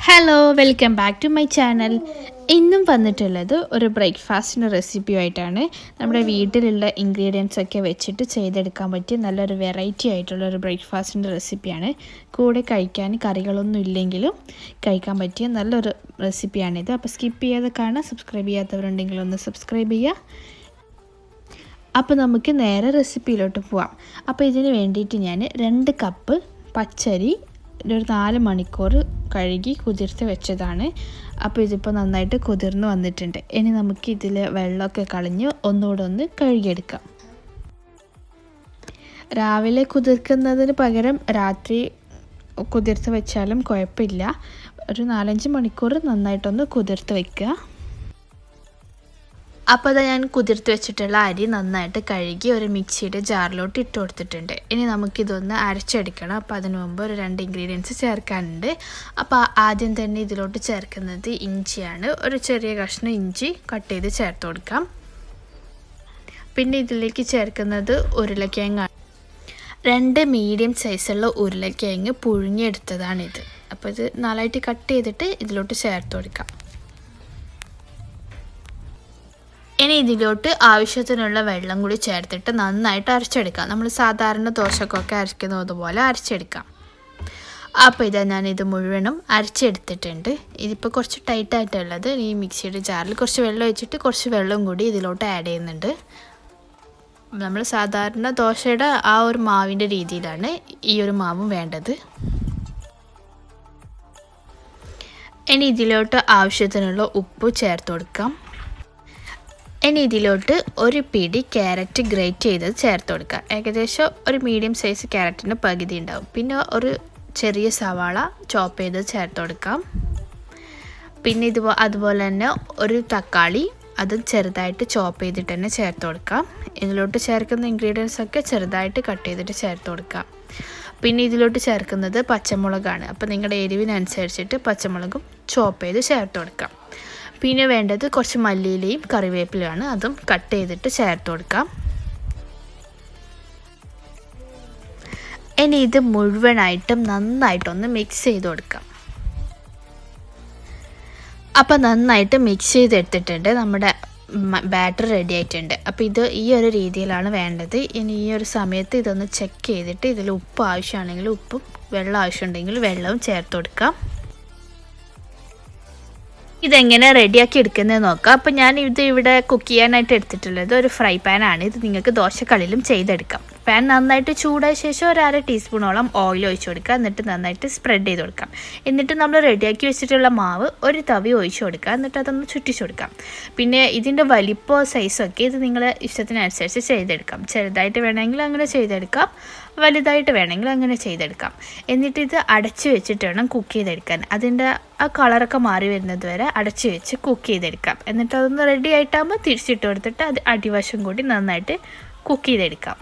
Hello welcome back to my channel. ഇന്നും വന്നിട്ടുള്ളത് ഒരു ബ്രേക്ക്ഫാസ്റ്റിൻ്റെ റെസിപ്പിയായിട്ടാണ്. നമ്മുടെ വീട്ടിലുള്ള ഇൻഗ്രീഡിയൻസ് ഒക്കെ വെച്ചിട്ട് ചെയ്തെടുക്കാൻ പറ്റിയ നല്ലൊരു വെറൈറ്റി ആയിട്ടുള്ളൊരു ബ്രേക്ക്ഫാസ്റ്റിൻ്റെ റെസിപ്പിയാണ്. കൂടെ കഴിക്കാൻ കറികളൊന്നും ഇല്ലെങ്കിലും കഴിക്കാൻ പറ്റിയ നല്ലൊരു റെസിപ്പിയാണിത്. അപ്പോൾ സ്കിപ്പ് ചെയ്യാതെ കാണാം. സബ്സ്ക്രൈബ് ചെയ്യാത്തവരുണ്ടെങ്കിൽ ഒന്ന് സബ്സ്ക്രൈബ് ചെയ്യുക. അപ്പോൾ നമുക്ക് നേരെ റെസിപ്പിയിലോട്ട് പോവാം. അപ്പോൾ ഇതിന് വേണ്ടിയിട്ട് ഞാൻ 2 കപ്പ് പച്ചരി ഒരു 4 മണിക്കൂർ കഴുകി കുതിർത്ത് വെച്ചതാണ്. അപ്പോൾ ഇതിപ്പോൾ നന്നായിട്ട് കുതിർന്ന് വന്നിട്ടുണ്ട്. ഇനി നമുക്ക് ഇതിൽ വെള്ളമൊക്കെ കളഞ്ഞ് ഒന്നുകൂടെ ഒന്ന് കഴുകിയെടുക്കാം. രാവിലെ കുതിർക്കുന്നതിന് പകരം രാത്രി കുതിർത്ത് വെച്ചാലും കുഴപ്പമില്ല. ഒരു 4-5 മണിക്കൂർ നന്നായിട്ടൊന്ന് കുതിർത്ത് വയ്ക്കുക. അപ്പോൾ അത് ഞാൻ കുതിർത്ത് വെച്ചിട്ടുള്ള അരി നന്നായിട്ട് കഴുകി ഒരു മിക്സിയുടെ ജാറിലോട്ട് ഇട്ട് കൊടുത്തിട്ടുണ്ട്. ഇനി നമുക്കിതൊന്ന് അരച്ചെടുക്കണം. അപ്പോൾ അതിന് മുമ്പ് ഒരു 2 ഇൻഗ്രീഡിയൻസ് ചേർക്കാനുണ്ട്. അപ്പോൾ ആദ്യം തന്നെ ഇതിലോട്ട് ചേർക്കുന്നത് ഇഞ്ചിയാണ്. ഒരു ചെറിയ കഷ്ണം ഇഞ്ചി കട്ട് ചെയ്ത് ചേർത്ത് കൊടുക്കാം. പിന്നെ ഇതിലേക്ക് ചേർക്കുന്നത് ഉരുളക്കിഴങ്ങാണ്. 2 മീഡിയം സൈസുള്ള ഉരുളക്കിഴങ്ങ് പുഴുങ്ങിയെടുത്തതാണിത്. അപ്പോൾ ഇത് 4ആയിട്ട് കട്ട് ചെയ്തിട്ട് ഇതിലോട്ട് ചേർത്ത് കൊടുക്കാം. ഇനി ഇതിലോട്ട് ആവശ്യത്തിനുള്ള വെള്ളം കൂടി ചേർത്തിട്ട് നന്നായിട്ട് അരച്ചെടുക്കാം. നമ്മൾ സാധാരണ ദോശക്കൊക്കെ അരയ്ക്കുന്നത് പോലെ അരച്ചെടുക്കാം. അപ്പോൾ ഞാനിത് മുഴുവനും അരച്ചെടുത്തിട്ടുണ്ട്. ഇതിപ്പോൾ കുറച്ച് ടൈറ്റായിട്ടുള്ളത് ഈ മിക്സിയുടെ ജാറിൽ കുറച്ച് വെള്ളം ഒഴിച്ചിട്ട് കുറച്ച് വെള്ളം കൂടി ഇതിലോട്ട് ആഡ് ചെയ്യുന്നുണ്ട്. നമ്മൾ സാധാരണ ദോശയുടെ ആ ഒരു മാവിൻ്റെ രീതിയിലാണ് ഈ ഒരു മാവും വേണ്ടത്. ഇനി ഇതിലോട്ട് ആവശ്യത്തിനുള്ള ഉപ്പ് ചേർത്ത് കൊടുക്കാം. ഇനി ഇതിലോട്ട് ഒരു പിടി ക്യാരറ്റ് ഗ്രേറ്റ് ചെയ്തത് ചേർത്ത് കൊടുക്കുക. ഏകദേശം ഒരു മീഡിയം സൈസ് ക്യാരറ്റിൻ്റെ പകുതി ഉണ്ടാവും. പിന്നെ ഒരു ചെറിയ സവാള ചോപ്പ് ചെയ്തത് ചേർത്ത് കൊടുക്കാം. പിന്നെ അതുപോലെ തന്നെ ഒരു തക്കാളി അതും ചെറുതായിട്ട് ചോപ്പ് ചെയ്തിട്ട് തന്നെ ചേർത്ത് കൊടുക്കാം. ഇതിലോട്ട് ചേർക്കുന്ന ഇൻഗ്രീഡിയൻസ് ഒക്കെ ചെറുതായിട്ട് കട്ട് ചെയ്തിട്ട് ചേർത്ത് കൊടുക്കാം. പിന്നെ ഇതിലോട്ട് ചേർക്കുന്നത് പച്ചമുളകാണ്. അപ്പോൾ നിങ്ങളുടെ എരിവിനനുസരിച്ചിട്ട് പച്ചമുളകും ചോപ്പ് ചെയ്ത് ചേർത്ത് കൊടുക്കാം. പിന്നെ വേണ്ടത് കുറച്ച് മല്ലിയിലയും കറിവേപ്പിലയാണ്. അതും കട്ട് ചെയ്തിട്ട് ചേർത്ത് കൊടുക്കാം. ഇനി ഇത് മുഴുവനായിട്ടും നന്നായിട്ടൊന്ന് മിക്സ് ചെയ്ത് കൊടുക്കാം. അപ്പോൾ നന്നായിട്ട് മിക്സ് ചെയ്തെടുത്തിട്ടുണ്ട്. നമ്മുടെ ബാറ്റർ റെഡി ആയിട്ടുണ്ട്. അപ്പോൾ ഇത് ഈ ഒരു രീതിയിലാണ് വേണ്ടത്. ഇനി ഈ ഒരു സമയത്ത് ഇതൊന്ന് ചെക്ക് ചെയ്തിട്ട് ഇതിൽ ഉപ്പ് ആവശ്യമാണെങ്കിൽ ഉപ്പും വെള്ളം ആവശ്യമുണ്ടെങ്കിൽ വെള്ളവും ചേർത്ത് കൊടുക്കാം. ഇതെങ്ങനെ റെഡിയാക്കി എടുക്കുന്നത് നോക്കാം. അപ്പോൾ ഞാൻ ഇവിടെ കുക്ക് ചെയ്യാനായിട്ട് എടുത്തിട്ടുള്ളത് ഒരു ഫ്രൈ പാനാണ്. ഇത് നിങ്ങൾക്ക് ദോശക്കല്ലിലും ചെയ്തെടുക്കാം. പാൻ നന്നായിട്ട് ചൂടായ ശേഷം ഒരു 1/2 ടീസ്പൂണോളം ഓയിൽ ഒഴിച്ച് കൊടുക്കുക. എന്നിട്ട് നന്നായിട്ട് സ്പ്രെഡ് ചെയ്ത് കൊടുക്കാം. എന്നിട്ട് നമ്മൾ റെഡിയാക്കി വെച്ചിട്ടുള്ള മാവ് ഒരു തവി ഒഴിച്ച് കൊടുക്കുക. എന്നിട്ട് അതൊന്ന് ചുറ്റിച്ച് കൊടുക്കാം. പിന്നെ ഇതിൻ്റെ വലിപ്പമോ സൈസൊക്കെ ഇത് നിങ്ങളുടെ ഇഷ്ടത്തിനനുസരിച്ച് ചെയ്തെടുക്കാം. ചെറുതായിട്ട് വേണമെങ്കിൽ അങ്ങനെ ചെയ്തെടുക്കാം, വലുതായിട്ട് വേണമെങ്കിൽ അങ്ങനെ ചെയ്തെടുക്കാം. എന്നിട്ട് ഇത് അടച്ച് വെച്ചിട്ട് വേണം കുക്ക് ചെയ്തെടുക്കാൻ. അതിൻ്റെ ആ കളറൊക്കെ മാറി വരുന്നത് വരെ അടച്ച് വെച്ച് കുക്ക് ചെയ്തെടുക്കാം. എന്നിട്ട് അതൊന്ന് റെഡി ആയിട്ടാകുമ്പോൾ തിരിച്ചിട്ട് കൊടുത്തിട്ട് അത് അടിവശം കൂടി നന്നായിട്ട് കുക്ക് ചെയ്തെടുക്കാം.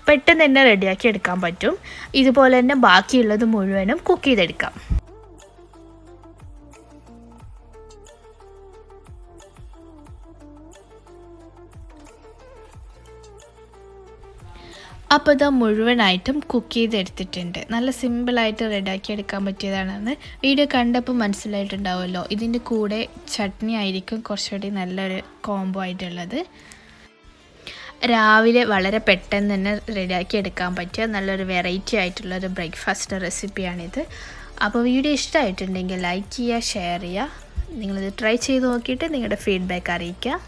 പെട്ടെന്ന് തന്നെ റെഡിയാക്കി എടുക്കാൻ പറ്റും. ഇതുപോലെ തന്നെ ബാക്കിയുള്ളത് മുഴുവനും കുക്ക് ചെയ്തെടുക്കാം. അപ്പോൾ ഇത് മുഴുവനായിട്ടും കുക്ക് ചെയ്തെടുത്തിട്ടുണ്ട്. നല്ല സിമ്പിളായിട്ട് റെഡിയാക്കി എടുക്കാൻ പറ്റിയതാണെന്ന് വീഡിയോ കണ്ടപ്പോൾ മനസ്സിലായിട്ടുണ്ടാവുമല്ലോ. ഇതിൻ്റെ കൂടെ ചട്നി ആയിരിക്കും കുറച്ചുകൂടി നല്ലൊരു കോംബോ ആയിട്ടുള്ളത്. രാവിലെ വളരെ പെട്ടെന്ന് തന്നെ റെഡിയാക്കി എടുക്കാൻ പറ്റിയ നല്ലൊരു വെറൈറ്റി ആയിട്ടുള്ളൊരു ബ്രേക്ക്ഫാസ്റ്റ് റെസിപ്പിയാണിത്. അപ്പോൾ വീഡിയോ ഇഷ്ടമായിട്ടുണ്ടെങ്കിൽ ലൈക്ക് ചെയ്യുക, ഷെയർ ചെയ്യുക. നിങ്ങളിത് ട്രൈ ചെയ്ത് നോക്കിയിട്ട് നിങ്ങളുടെ ഫീഡ്ബാക്ക് അറിയിക്കുക.